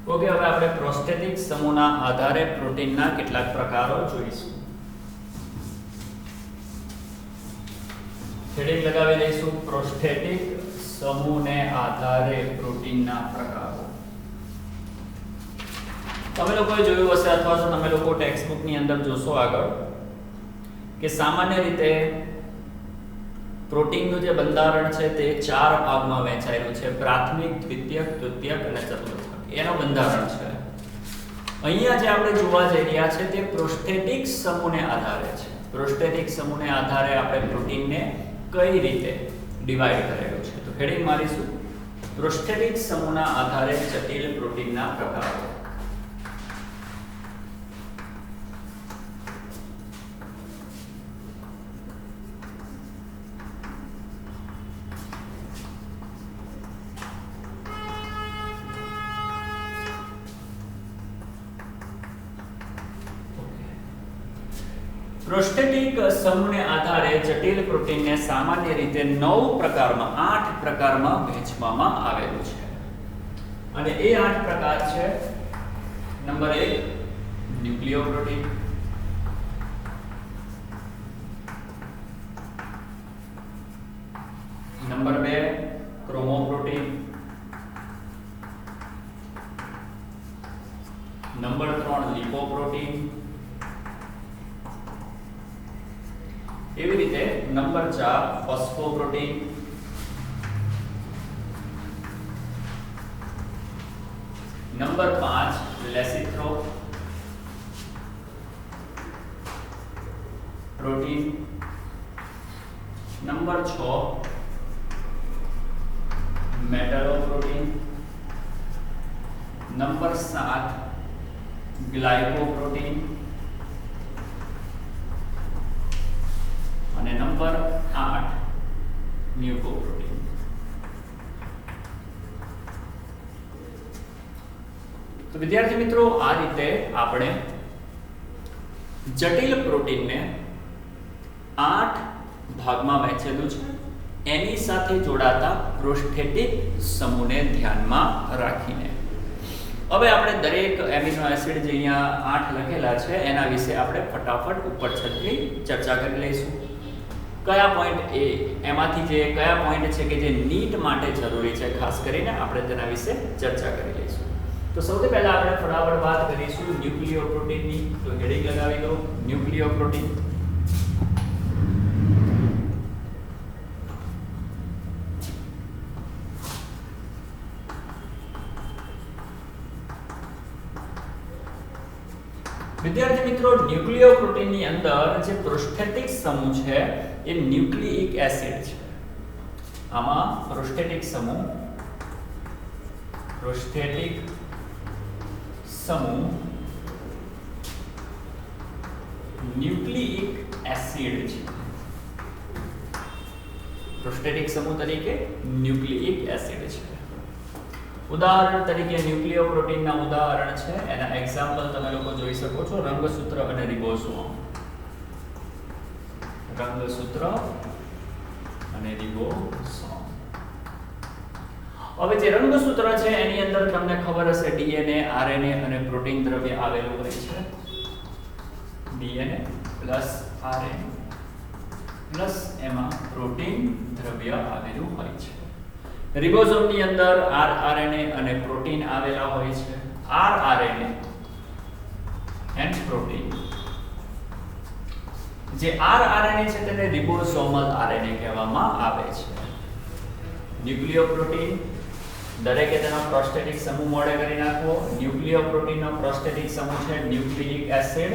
Okay, હવે આપણે prostatic સમૂહના આધારે પ્રોટીનના કેટલાક પ્રકારો જોઈશું. હેડિંગ લગાવી દઈશું પ્રોસ્ટેટિક સમૂહને આધારે પ્રોટીનના પ્રકારો. તમે લોકોએ જોયું હશે અથવા તો તમે લોકો ટેક્સ્ટ બુકની અંદર જોશો આગળ કે સામાન્ય રીતે પ્રોટીનનું જે બંધારણ છે તે 4 ભાગમાં વહેંચાયેલું છે: પ્રાથમિક, દ્વિતીયક, તૃતીયક અને ચતુર્થક. એનું બંધારણ છે. અહીંયા જે આપણે જોવા જઈ રહ્યા છે તે પ્રોસ્ટેટિક સમૂહને આધારે છે. પ્રોસ્ટેટિક સમૂહને આધારે આપણે પ્રોટીનને કઈ રીતે ડિવાઈડ કરેલું છે. તો હેડિંગ મારીશું પ્રોસ્ટેટિક સમૂહના આધારે જટિલ પ્રોટીનના પ્રકારો. પ્રોસ્ટેટિક સમૂહને આધારે જટિલ પ્રોટીનને સામાન્ય રીતે 8 પ્રકારમાં વહેંચવામાં આવેલું છે. અને એ 8 પ્રકાર છે: number 1 nucleoprotein, number 2 chromoprotein, number 3 lipoprotein, એવી રીતે number 4 phosphoprotein, number 5 lecithoprotein, number 6 metalloprotein, number 7 glycoprotein અને નંબર 8 મ્યુકોપ્રોટીન. તો વિદ્યાર્થી મિત્રો, આ રીતે આપણે જટિલ પ્રોટીનને 8 ભાગમાં વહેંચેલું છે. એની સાથે જોડાતા પ્રોસ્ટેટિક સમૂહને ધ્યાનમાં રાખીને હવે આપણે દરેક એમિનો એસિડ જે અહીંયા 8 લખેલા છે એના વિશે આપણે ફટાફટ ઉપર છતથી ચર્ચા કરી લઈશું. કયા પોઈન્ટ એમાંથી જે કયા પોઈન્ટ છે કે જે નીટ માટે જરૂરી છે, ખાસ કરીને આપણે તેના વિશે ચર્ચા કરી લઈશું. તો સૌથી પહેલા આપણે ફટાફટ વાત કરીશું ન્યુક્લિયોપ્રોટીનની. તો હેડિંગ લગાવી દો ન્યુક્લિયોપ્રોટીન. વિદ્યાર્થી મિત્રો, ન્યુક્લિયોપ્રોટીનની અંદર જે પ્રોસ્ટેટિક સમૂહ છે એ ન્યુક્લિઇક એસિડ છે. આમાં પ્રોસ્ટેટિક સમૂહ ન્યુક્લિઇક એસિડ છે. પ્રોસ્ટેટિક સમૂહ તરીકે ન્યુક્લિઇક એસિડ છે. ઉદાહરણ તરીકે ન્યુક્લિયોપ્રોટીનના ઉદાહરણ છે, એના એક્ઝામ્પલ તમે લોકો જોઈ શકો છો: રંગસૂત્ર અને રિબોસોમ. રંગસૂત્ર અને રિબોસોમ. હવે જે રંગસૂત્ર છે એની અંદર તમને ખબર હશે ડીએનએ, આરએનએ અને પ્રોટીન દ્રવ્ય આવેલું હોય છે. ડીએનએ પ્લસ આરએનએ પ્લસ એમાં પ્રોટીન દ્રવ્ય આવેલું હોય છે. રિબોસોમની અંદર આરઆરએનએ અને પ્રોટીન આવેલા હોય છે. આરઆરએનએ એન્ડ પ્રોટીન. જે આરઆરએનએ છે તેને રિબોસોમલ આરએનએ કહેવામાં આવે છે. ન્યુક્લિયોપ્રોટીન દરેકે તેનો પ્રોસ્ટેટિક સમૂહ મોડે કરી નાખવો. ન્યુક્લિયોપ્રોટીનનો પ્રોસ્ટેટિક સમૂહ છે ન્યુક્લિઇક એસિડ.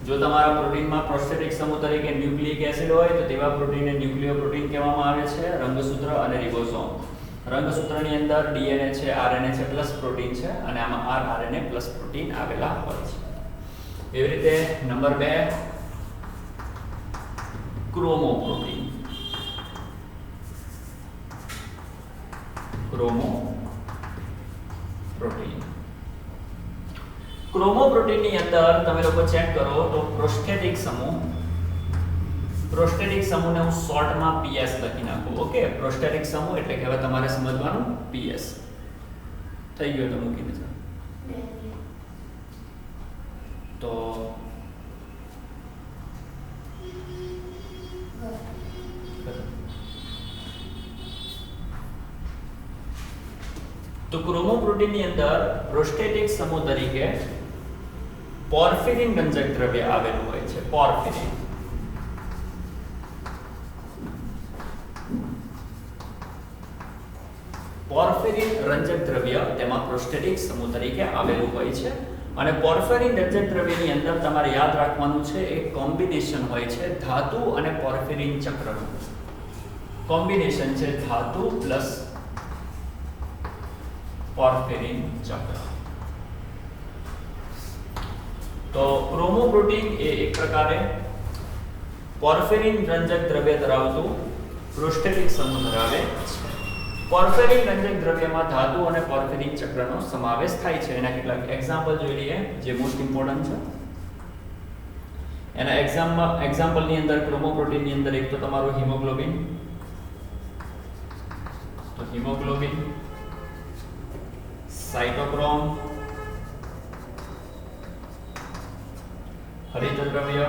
જો તમારા પ્રોટીનમાં પ્રોસ્ટેટિક સમૂહ તરીકે ન્યુક્લિઇક એસિડ હોય તો તેવા પ્રોટીનને ન્યુક્લિયોપ્રોટીન કહેવામાં આવે છે. રંગસૂત્ર અને રિબોસોમ. રંગસૂત્રની અંદર ડીએનએ છે, આરએનએ છે પ્લસ પ્રોટીન છે અને આમાં આરઆરએનએ પ્લસ પ્રોટીન આવેલા હોય છે. એવી રીતે નંબર 2 ક્રોમોપ્રોટીન. ક્રોમોપ્રોટીનની અંદર તમે લોકો ચેક કરો તો પ્રોસ્ટેટિક સમૂહને હું શોર્ટમાં PS લખી નાખું. ઓકે, પ્રોસ્ટેટિક સમૂહ એટલે કે હવે તમારે સમજવાનું PS. થઈ ગયો તો મૂકી દેજો. તો ક્રોમોપ્રોટીનની અંદર પ્રોસ્ટેટિક સમૂહ તરીકે પોર્ફિરિન રંજક દ્રવ્ય આવેલું હોય છે. પોર્ફિરિન રંજક દ્રવ્ય તેમાં પ્રોસ્ટેટિક સમૂહ તરીકે આવેલું હોય છે. અને પોર્ફિરિન રંજક દ્રવ્યની અંદર તમારે યાદ રાખવાનું છે એક કોમ્બિનેશન હોય છે ધાતુ અને પોર્ફિરિન ચક્રનું. કોમ્બિનેશન છે ધાતુ પ્લસ પોર્ફિરિન ચક્ર. તો ક્રોમોપ્રોટીન એ એક પ્રકારે પોર્ફિરિન રંજક દ્રવ્ય ધરાવતું પ્રોસ્ટેટિક સમૂહ ધરાવે છે. પોર્ફિરિન રંજક દ્રવ્યમાં ધાતુ અને પોર્ફિરિન ચક્રનો સમાવેશ થાય છે. એના કેટલાક એક્ઝામ્પલ જોઈ લઈએ જે મોસ્ટ ઇમ્પોર્ટન્ટ છે. એના એક્ઝામ્પલની અંદર ક્રોમોપ્રોટીનની અંદર એક તો તમારું હિમોગ્લોબિન. તો હિમોગ્લોબિન, સાઇટોક્રોમ, હરિતદ્રવ્ય,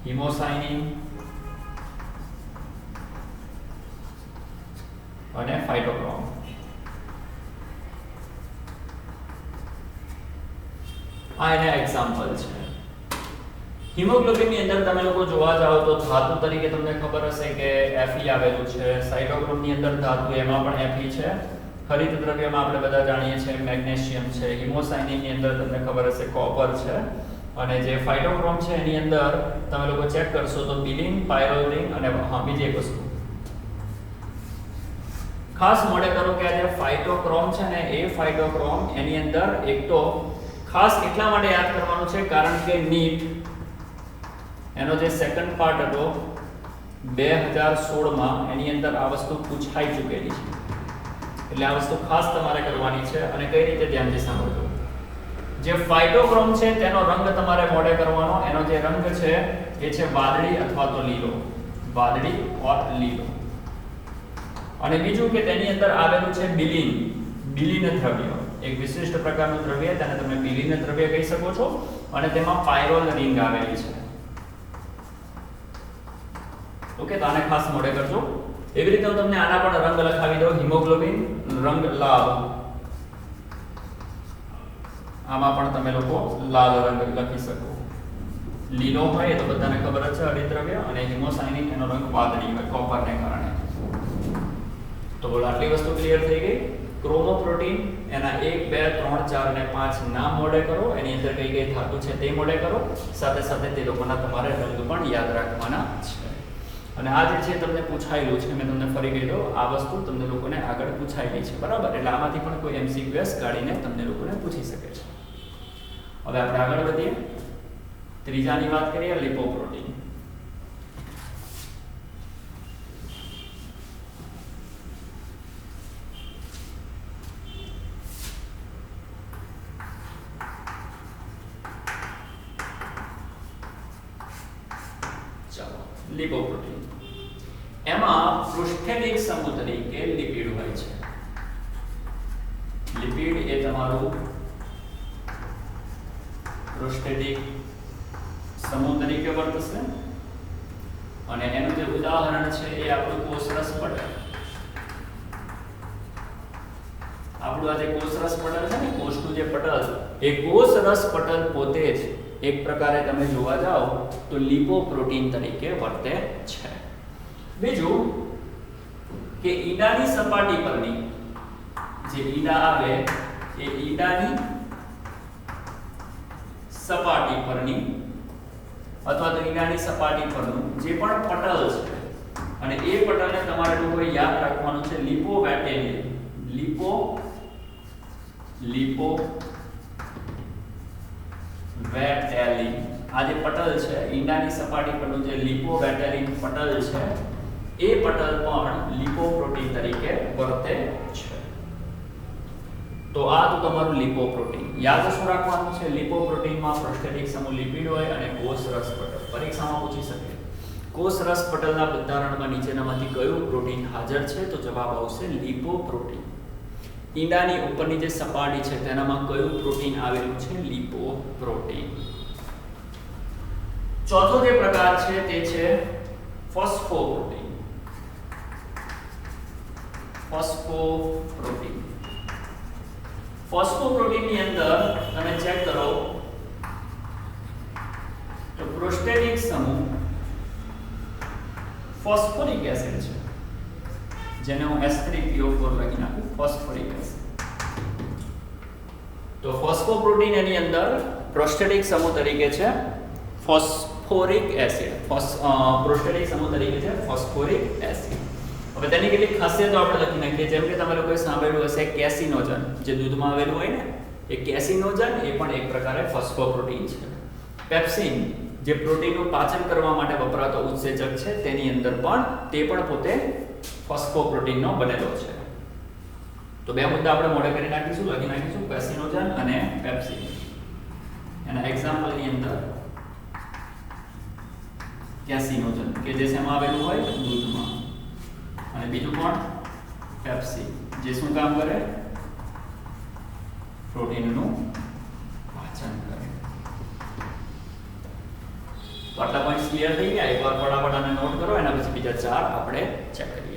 હિમોસાઇનિન અને ફાઇટોક્રોમ. આ એના એક્ઝામ્પલ છે. હિમોગ્લોબિનની અંદર તમે લોકો જોવા જાઓ તો ધાતુ તરીકે તમને ખબર હશે કે Fe આવેલું છે. સાઇટોક્રોમની અંદર ધાતુ એમાં પણ Fe છે. હરિતદ્રવ્યમાં આપણે બધા જાણીએ છીએ મેગ્નેશિયમ છે. હિમોસાઇનિનની અંદર તમને ખબર હશે કોપર છે. અને જે ફાઇટોક્રોમ છે એની અંદર તમે લોકો ચેક કરશો તો બિલિન, પાયરોલિન અને બીજી એક વસ્તુ ખાસ મોડે કરો કે આ જે ફાઇટોક્રોમ છે ને એ ફાઇટોક્રોમ એની અંદર એક તો ખાસ એટલા માટે યાદ કરવાનું છે કારણ કે નીટ એનો જે સેકન્ડ પાર્ટ હતો 2016 માં એની અંદર આ વસ્તુ પૂછાઈ ચૂકેલી છે. એટલે આ વસ્તુ ખાસ તમારે કરવાની છે. અને કઈ રીતે ધ્યાનથી સાંભળજો. જે ફાઇટોક્રોમ છે તેનો રંગ તમારે મોડે કરવાનો. એનો જે રંગ છે એ છે વાદળી અથવા તો લીલો. વાદળી ઓર લીલો. અને બીજું કે તેની અંદર આવેલું છે બિલિન. બિલિન દ્રવ્ય એક વિશિષ્ટ પ્રકારનું દ્રવ્ય, તેને તમે બિલિન દ્રવ્ય કહી શકો છો. અને તેમાં પાયરોલ રિંગ આવેલી છે. ઓકે, તો આને ખાસ મોડે કરજો. એવી રીતે હું તમને આના પણ રંગ લખાવી દઉં. હિમોગ્લોબિન રંગ લાલ, આમાં પણ તમે લોકો લાલ રંગ લખી શકો. લીલો હોય તો બધાને ખબર જ છે હરિતદ્રવ્ય. અને હિમોસાઇનિન એનો રંગ વાદળી હોય કોપરને કારણે. તો બોલો આટલી વસ્તુ ક્લિયર થઈ ગઈ. ક્રોમોપ્રોટીન એના 1 2 3 4 અને 5 નામ મોડે કરો. એની અંદર કઈ કઈ ધાતુ છે તે મોડે કરો. સાથે સાથે તે લોકોના તમારે રંગ પણ યાદ રાખવાના છે. અને આ જે છે તમને પૂછાયેલું છે, મેં તમને ફરી કહી દઉં, આ વસ્તુ તમને લોકોને આગળ પૂછાયેલી છે. બરાબર? એટલે આમાંથી પણ કોઈ MCQs કાઢીને તમને લોકોને પૂછી શકે છે. હવે આપણે આગળ વધીએ. ત્રીજાની વાત કરીએ, લિપોપ્રોટીન. લિપોપ્રોટીન એમાં પ્રોસ્ટેટિક સમૂહ તરીકે લિપિડ હોય છે. લિપિડ એ તમારું પ્રોસ્ટેટિક સમૂહ તરીકે વર્તશે. અને એનું જે ઉદાહરણ છે એ આપણું કોષરસ પટલ. આપણું આ જે કોષરસ પટલ છે ને, કોષનું જે પટલ, એ કોષરસ પટલ પોતે જ એક પ્રકારે તમે જોવા જાઓ તો લિપોપ્રોટીન તરીકે વર્તે છે. બીજું કે ઈંડાની સપાટી પરની જે ઈંડા આવે એ ઈંડાની સપાટી પરની અથવા તો ઈંડાની સપાટી પરનું જે પણ પટલ છે, અને એ પટલને તમારે લોકોએ યાદ રાખવાનું છે લિપોવેટેલિન. લિપોવેટેલિન આ જે પટલ છે, ઈંડાની સપાટી પરનું જે લિપોવેટેલિન પટલ છે, એ પટલ પણ લિપોપ્રોટીન તરીકે વર્તે છે. તો આ તો તમારું લિપોપ્રોટીન. યાદ શું રાખવાનું છે? લિપોપ્રોટીનમાં પ્રોસ્ટેટિક સમૂહ લિપિડ હોય અને કોષરસ પટલ. પરીક્ષામાં પૂછી શકે કોષરસ પટલના બંધારણમાં નીચેનામાંથી કયું પ્રોટીન હાજર છે? તો જવાબ આવશે લિપોપ્રોટીન. ઈંડાની ઉપરની જે સપાટી છે તેનામાં કયું પ્રોટીન આવેલું છે? લિપોપ્રોટીન. ચોથો જે પ્રકાર છે તે છે ફોસ્ફોપ્રોટીન. ફોસ્ફોપ્રોટીન. ફોસ્ફોપ્રોટીનની અંદર તમે ચેક કરો તો પ્રોસ્ટેટિક સમૂહ ફોસ્ફોરિક એસિડ છે, જેને હું H3PO4 લખી નાખું, ફોસ્ફોરિક એસિડ. તો ફોસ્ફોપ્રોટીન એની અંદર પ્રોસ્ટેટિક સમૂહ તરીકે છે ફોસ્ફોરિક એસિડ. પ્રોસ્ટેટિક સમૂહ તરીકે છે ફોસ્ફોરિક એસિડ. હવે તેની કેટલીક ખાસિયતો આપણે લખી નાખીએ. જેમ કે તમે લોકોએ સાંભળ્યું હશે કેસિનોજન, જે દૂધમાં આવેલું હોય ને, એ કેસિનોજન એ પણ એક પ્રકારે ફોસ્ફોપ્રોટીન છે. પેપ્સિન, જે પ્રોટીનનું પાચન કરવા માટે વપરાતો ઉત્સેચક છે, તેની અંદર પણ તે પણ પોતે ફોસ્ફોપ્રોટીનનો બનેલો છે. તો બે મુદ્દા આપણે મોડે કરી નાખીશું, લખી નાખીશું, કેસિનોજન અને પેપ્સિન. એના એક્ઝામ્પલની અંદર કેસિનોજન કે જે શેમાં આવેલું હોય? દૂધમાં. અને બીજું કોણ? પેપ્સિન, જે શું કામ કરે? પ્રોટીનનું પાચન કરે. તો આટલા પોઈન્ટ્સ ક્લિયર થઈ ગયા. એકવાર ફટાફટ આને નોટ કરો, એના પછી બીજા 4 આપણે ચેક કરીએ.